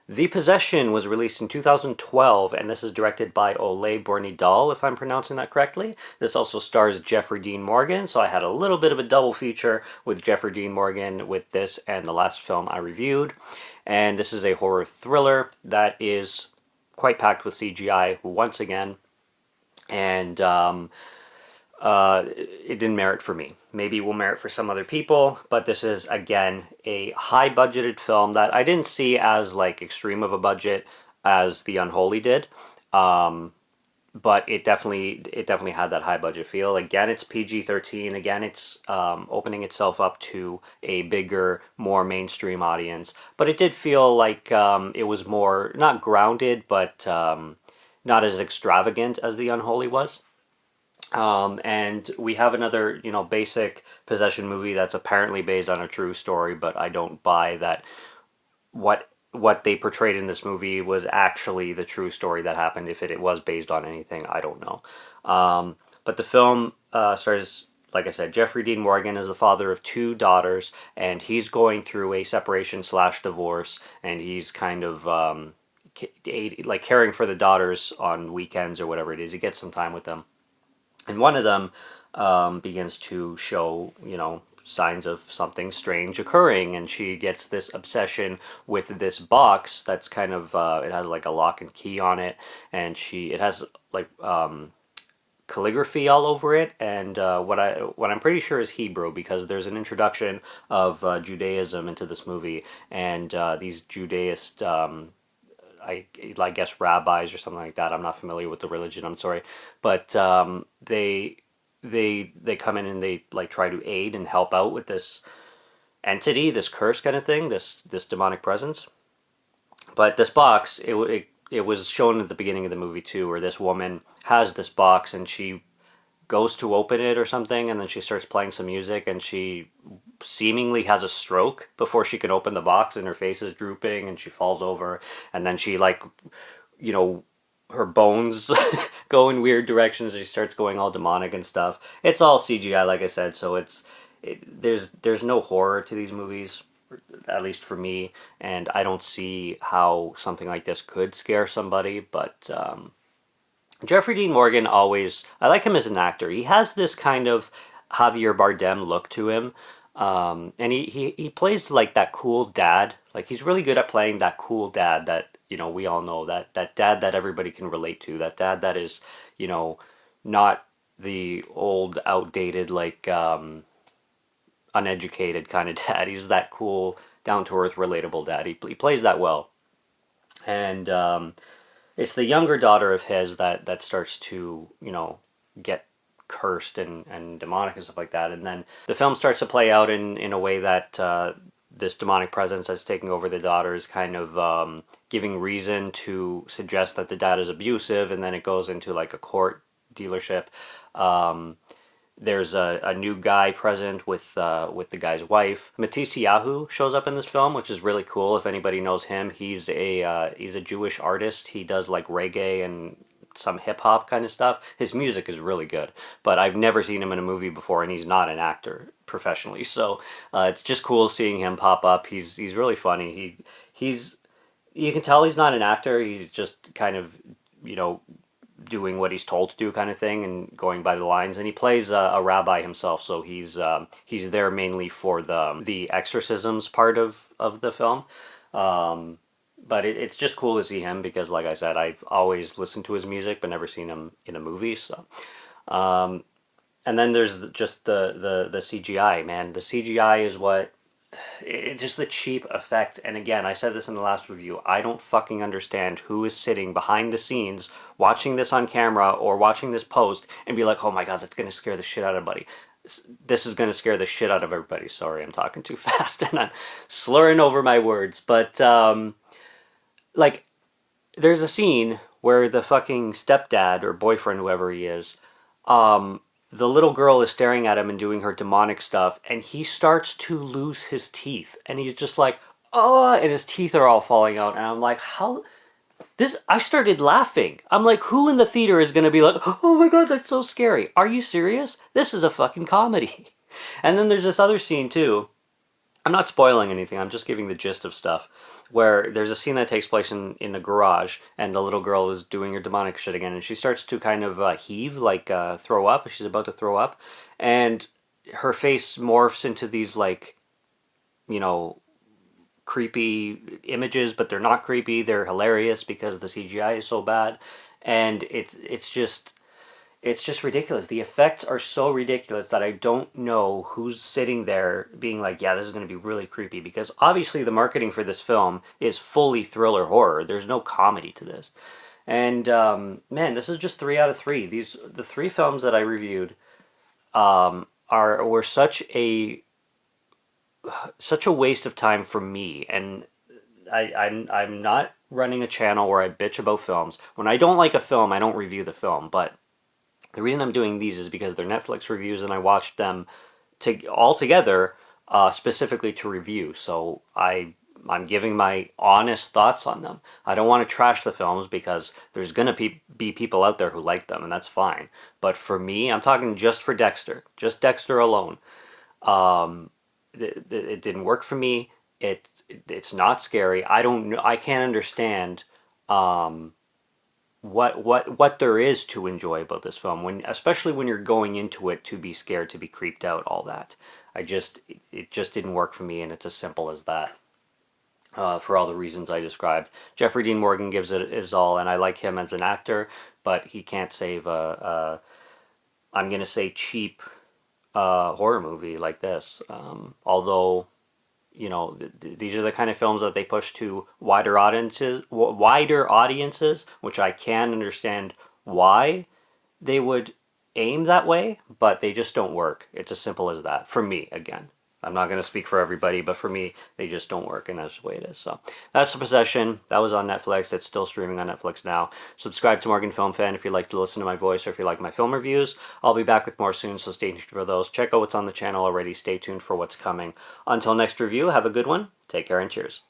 The Possession was released in 2012, and this is directed by Ole Bornedal, if I'm pronouncing that correctly. This also stars Jeffrey Dean Morgan, so I had a little bit of a double feature with Jeffrey Dean Morgan with this and the last film I reviewed. And this is a horror thriller that is quite packed with CGI once again, and it didn't merit for me. Maybe it will merit for some other people, but this is again a high budgeted film that I didn't see as like extreme of a budget as The Unholy did. Um, but it definitely had that high budget feel. Again, it's PG-13. Again, it's opening itself up to a bigger, more mainstream audience. But it did feel like it was more not grounded, but not as extravagant as The Unholy was. And we have another, basic possession movie that's apparently based on a true story, but I don't buy that what they portrayed in this movie was actually the true story that happened. If it was based on anything, I don't know. But the film stars, like I said, Jeffrey Dean Morgan is the father of two daughters, and he's going through a separation slash divorce, and he's kind of like caring for the daughters on weekends or whatever it is. He gets some time with them, and one of them begins to show, signs of something strange occurring, and she gets this obsession with this box that's kind of it has like a lock and key on it, and it has like calligraphy all over it, and what I'm pretty sure is Hebrew, because there's an introduction of Judaism into this movie, and these Judaist I guess rabbis or something like that. I'm not familiar with the religion. I'm sorry, but they come in and they like try to aid and help out with this entity, this curse kind of thing, this demonic presence. But this box, it was shown at the beginning of the movie too, where this woman has this box and she goes to open it or something, and then she starts playing some music, and she seemingly has a stroke before she can open the box, and her face is drooping and she falls over, and then she like, you know her bones go in weird directions, and she starts going all demonic and stuff. It's all CGI, like I said, so there's no horror to these movies, at least for me, and I don't see how something like this could scare somebody. But Jeffrey Dean Morgan, always, I like him as an actor. He has this kind of Javier Bardem look to him. And he plays like that cool dad. Like, he's really good at playing that cool dad that, we all know, that dad that everybody can relate to. That dad that is, not the old, outdated, like, uneducated kind of dad. He's that cool, down-to-earth, relatable dad. He plays that well. And it's the younger daughter of his that starts to, get cursed and demonic and stuff like that. And then the film starts to play out in a way that this demonic presence that's taking over the daughter is kind of giving reason to suggest that the dad is abusive, and then it goes into like a court dealership. There's a new guy present with the guy's wife. Matisse Yahoo shows up in this film, which is really cool. If anybody knows him, he's a Jewish artist. He does like reggae and some hip hop kind of stuff. His music is really good, but I've never seen him in a movie before, and he's not an actor professionally. So it's just cool seeing him pop up. He's really funny. He's you can tell he's not an actor. He's just kind of doing what he's told to do kind of thing and going by the lines, and he plays a rabbi himself, so he's there mainly for the exorcisms part of the film. But it's just cool to see him because, like I said, I've always listened to his music but never seen him in a movie. So and then there's just the CGI, man. The CGI is what just the cheap effect. And again, I said this in the last review, I don't fucking understand who is sitting behind the scenes watching this on camera or watching this post and be like, oh my god, that's gonna scare the shit out of everybody. This is gonna scare the shit out of everybody. Sorry, I'm talking too fast and I'm slurring over my words. But like, there's a scene where the fucking stepdad or boyfriend, whoever he is, the little girl is staring at him and doing her demonic stuff, and he starts to lose his teeth, and he's just like, oh, and his teeth are all falling out, and I'm like, how? I started laughing. I'm like, who in the theater is gonna be like, oh my god, that's so scary? Are you serious? This is a fucking comedy. And then there's this other scene too, I'm not spoiling anything. I'm just giving the gist of stuff. Where there's a scene that takes place in the garage, and the little girl is doing her demonic shit again, and she starts to kind of heave, like throw up. She's about to throw up, and her face morphs into these like, you know, creepy images, but they're not creepy. They're hilarious because the CGI is so bad, and it's just ridiculous. The effects are so ridiculous that I don't know who's sitting there being like, yeah, this is going to be really creepy, because obviously the marketing for this film is fully thriller horror. There's no comedy to this. And man, this is just 3 out of 3. The 3 films that I reviewed were such a waste of time for me. And I'm not running a channel where I bitch about films. When I don't like a film, I don't review the film. But the reason I'm doing these is because they're Netflix reviews, and I watched them all together specifically to review. So I'm giving my honest thoughts on them. I don't want to trash the films because there's going to be people out there who like them, and that's fine. But for me, I'm talking just for Dexter, just Dexter alone. It didn't work for me. It's not scary. I don't know. I can't understand what there is to enjoy about this film, especially when you're going into it to be scared, to be creeped out, all that. It just didn't work for me, and it's as simple as that. For all the reasons I described, Jeffrey Dean Morgan gives it his all, and I like him as an actor, but he can't save I'm gonna say cheap horror movie like this. Although, you know, these are the kind of films that they push to wider audiences, which I can understand why they would aim that way, but they just don't work. It's as simple as that. For me, again. I'm not going to speak for everybody, but for me, they just don't work, and that's the way it is. So that's The Possession. That was on Netflix. It's still streaming on Netflix now. Subscribe to Morgan Film Fan if you'd like to listen to my voice, or if you like my film reviews. I'll be back with more soon, so stay tuned for those. Check out what's on the channel already. Stay tuned for what's coming. Until next review, have a good one. Take care and cheers.